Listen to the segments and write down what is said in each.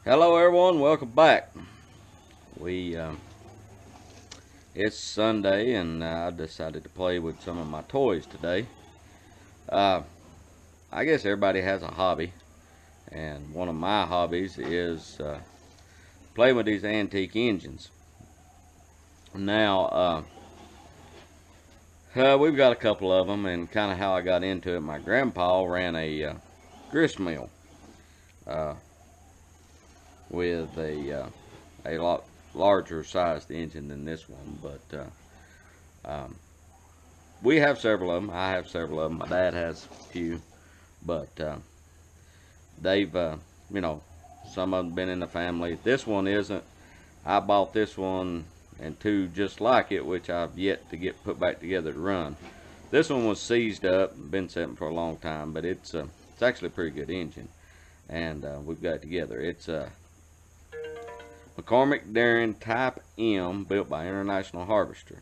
Hello everyone, welcome back. We It's Sunday and I decided to play with some of my toys today. Uh, I guess everybody has a hobby, and one of my hobbies is playing with these antique engines. Now, we've got a couple of them, and kind of how I got into it. My grandpa ran a grist mill with a lot larger sized engine than this one, but we have several of them. I have several of them. My dad has a few, but they've, some of them been in the family. This one isn't. I bought this one and two just like it, which I've yet to get put back together to run. This one was seized up, been sitting for a long time, but it's actually a pretty good engine, and we've got it together. It's a McCormick Darren Type M, built by International Harvester,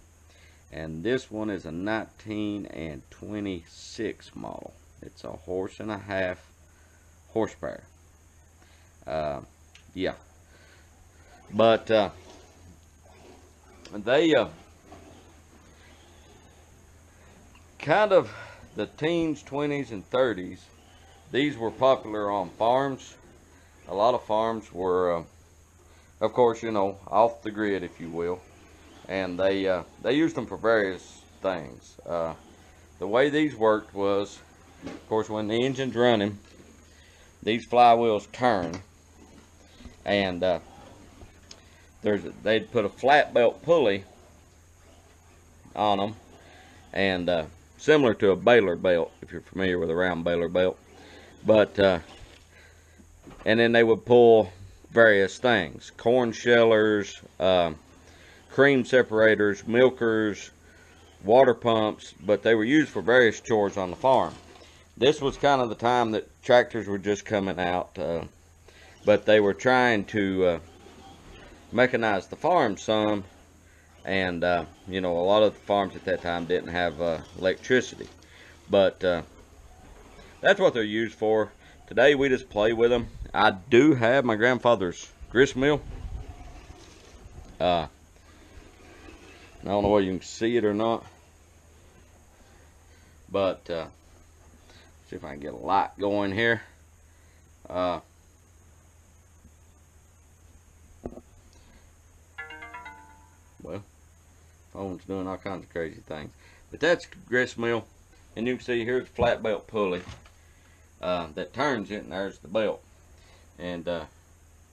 and this one is a 1926 model. It's a 1.5 horsepower. Yeah, but they kind of the teens, 20s, and 30s. These were popular on farms. A lot of farms were, of course, off the grid, if you will, and they used them for various things. The way these worked was, of course, when the engine's running, these flywheels turn, and they'd put a flat belt pulley on them, and similar to a baler belt, if you're familiar with a round baler belt, but and then they would pull various things: corn shellers, cream separators, milkers, water pumps, but they were used for various chores on the farm. This was kind of the time that tractors were just coming out, but they were trying to mechanize the farm some, and a lot of the farms at that time didn't have electricity, but that's what they're used for. Today we just play with them. I do have my grandfather's grist mill. I don't know whether you can see it or not, but see if I can get a light going here. Well, phone's doing all kinds of crazy things, but that's grist mill, and you can see here's a flat belt pulley that turns it, and there's the belt. And of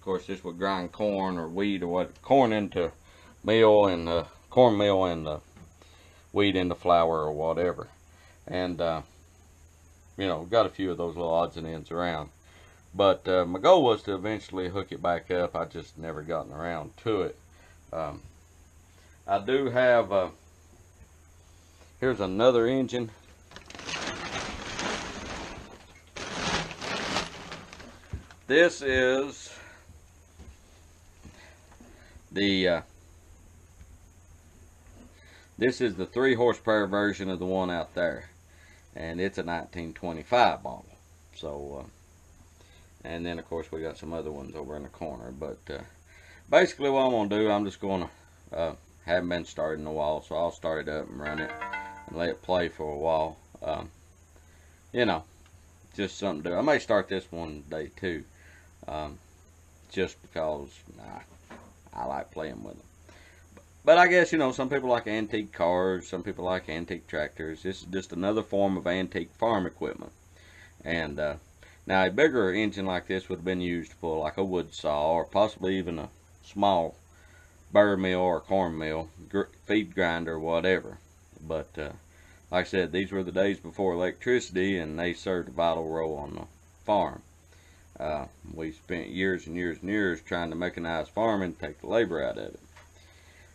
course, this would grind corn or wheat or corn into meal, and corn meal, and wheat into flour or whatever. And got a few of those little odds and ends around. But my goal was to eventually hook it back up. I just never gotten around to it. I do have, here's another engine. This is the 3 horsepower version of the one out there, and it's a 1925 model. So and then of course we got some other ones over in the corner, but basically what I'm gonna do, I'm just gonna haven't been started in a while, so I'll start it up and run it and let it play for a while. Just something to do. I may start this one day too, just because I like playing with them. But I guess, some people like antique cars, some people like antique tractors. This is just another form of antique farm equipment. And now a bigger engine like this would have been used to pull like a wood saw, or possibly even a small burr mill or corn mill, feed grinder, whatever. But like I said, these were the days before electricity, and they served a vital role on the farm. We spent years and years and years trying to mechanize farming, take the labor out of it.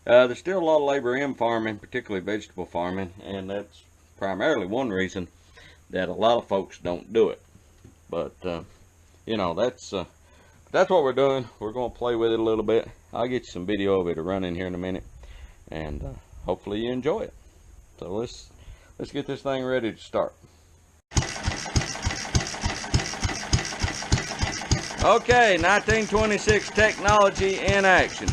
There's still a lot of labor in farming, particularly vegetable farming, and that's primarily one reason that a lot of folks don't do it. But that's what we're doing. We're going to play with it a little bit. I'll get you some video of it running here in a minute, and hopefully you enjoy it. So let's get this thing ready to start. Okay, 1926 technology in action.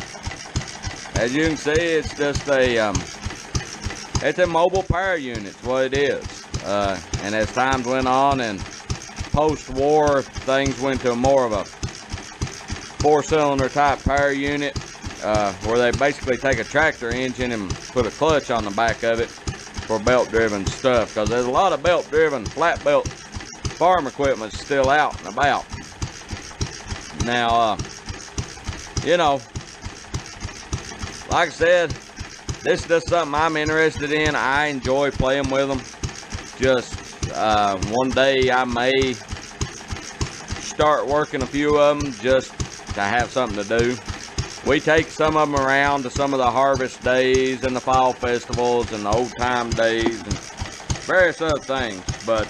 As you can see, it's just it's a mobile power unit, it's what it is. And as times went on and post-war, things went to more of a 4-cylinder type power unit, where they basically take a tractor engine and put a clutch on the back of it for belt-driven stuff, because there's a lot of belt-driven, flat belt farm equipment still out and about. Now, you know, like I said, this is just something I'm interested in. I enjoy playing with them. Just one day I may start working a few of them just to have something to do. We take some of them around to some of the harvest days and the fall festivals and the old time days and various other things. But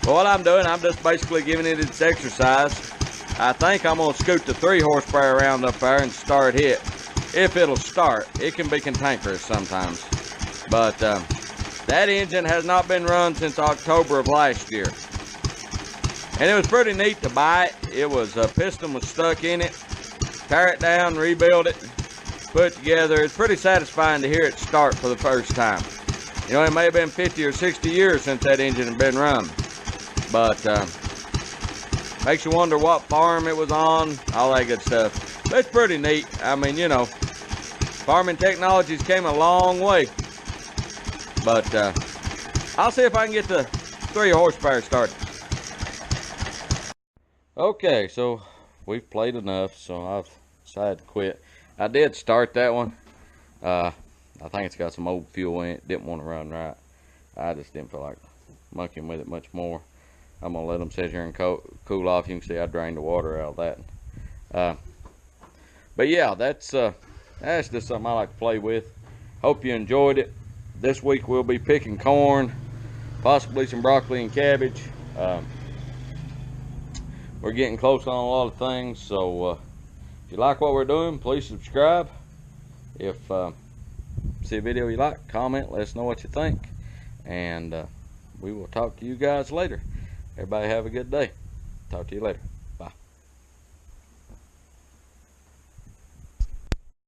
what I'm doing, I'm just basically giving it its exercise. I think I'm going to scoot the 3 horsepower around up there and start it. If it'll start. It can be cantankerous sometimes. But that engine has not been run since October of last year. And it was pretty neat to buy it. It was, a piston was stuck in it. Tear it down, rebuild it, put it together. It's pretty satisfying to hear it start for the first time. You know, it may have been 50 or 60 years since that engine had been run. But makes you wonder what farm it was on, all that good stuff. But it's pretty neat. I mean, you know, farming technologies came a long way. But I'll see if I can get the 3 horsepower started. Okay, so we've played enough, so I've decided to quit. I did start that one. I think it's got some old fuel in it. Didn't want to run right. I just didn't feel like monkeying with it much more. I'm going to let them sit here and cool off. You can see I drained the water out of that. But yeah, that's just something I like to play with. Hope you enjoyed it. This week we'll be picking corn, possibly some broccoli and cabbage. We're getting close on a lot of things, so if you like what we're doing, please subscribe. If see a video you like, comment, let us know what you think, and we will talk to you guys later. Everybody have a good day. Talk to you later.